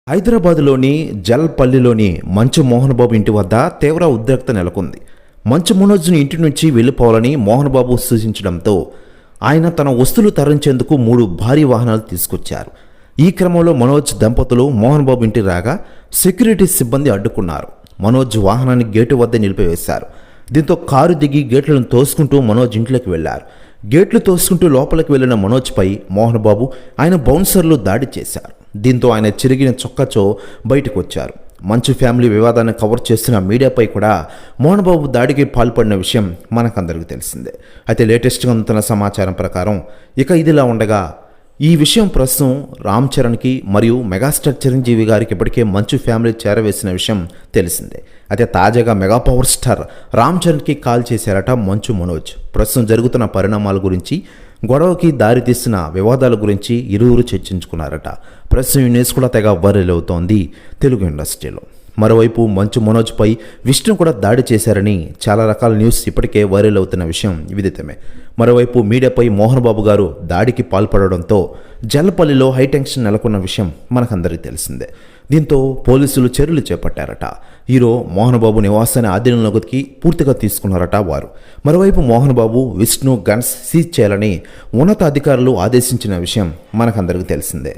హైదరాబాద్లోని జల్పల్లిలోని మంచు మోహన్ బాబు ఇంటి వద్ద తీవ్ర ఉద్రిక్తత నెలకొంది. మంచు మనోజ్ను ఇంటి నుంచి వెళ్లిపోవాలని మోహన్ బాబు సూచించడంతో ఆయన తన వస్తువులు తరలించేందుకు 3 భారీ వాహనాలు తీసుకొచ్చారు. ఈ క్రమంలో మనోజ్ దంపతులు మోహన్ బాబు ఇంటికి రాగా సెక్యూరిటీ సిబ్బంది అడ్డుకున్నారు. మనోజ్ వాహనాన్ని గేటు వద్ద నిలిపివేశారు. దీంతో కారు దిగి గేట్లను తోసుకుంటూ మనోజ్ ఇంట్లోకి వెళ్లారు. గేట్లు తోసుకుంటూ లోపలికి వెళ్లిన మనోజ్పై మోహన్ బాబు ఆయన బౌన్సర్లు దాడి చేశారు. దీంతో ఆయన చిరిగిన చొక్కాతో బయటకు వచ్చారు. మంచు ఫ్యామిలీ వివాదాన్ని కవర్ చేస్తున్న మీడియాపై కూడా మోహన్ బాబు దాడికి పాల్పడిన విషయం మనకందరికీ తెలిసిందే. అయితే లేటెస్ట్గా అందుతున్న సమాచారం ప్రకారం ఇదిలా ఉండగా ఈ విషయం ప్రస్తుతం రామ్ చరణ్కి మరియు మెగాస్టార్ చిరంజీవి గారికి ఇప్పటికే మంచు ఫ్యామిలీ చేరవేసిన విషయం తెలిసిందే. అయితే తాజాగా మెగా పవర్ స్టార్ రామ్ చరణ్కి కాల్ చేశారట మంచు మనోజ్. ప్రస్తుతం జరుగుతున్న పరిణామాల గురించి, గొడవకి దారితీస్తున్న వివాదాల గురించి ఇరువురు చర్చించుకున్నారట. ప్రస్తుతం ఈ న్యూస్ కూడా తెగ వైరల్ అవుతోంది తెలుగు ఇండస్ట్రీలో. మరోవైపు మంచు మనోజ్పై విష్ణు కూడా దాడి చేశారని చాలా రకాల న్యూస్ ఇప్పటికే వైరల్ అవుతున్న విషయం విదితమే. మరోవైపు మీడియాపై మోహన్ బాబు గారు దాడికి పాల్పడడంతో జల్పల్లిలో హైటెన్షన్ నెలకొన్న విషయం మనకందరికీ తెలిసిందే. దీంతో పోలీసులు చర్యలు చేపట్టారట. హీరో మోహన్ బాబు నివాసాన్ని ఆధీనంలోకి పూర్తిగా తీసుకున్నారట వారు. మరోవైపు మోహన్ బాబు, విష్ణు గన్స్ సీజ్ చేయాలని ఉన్నతాధికారులు ఆదేశించిన విషయం మనకందరికీ తెలిసిందే.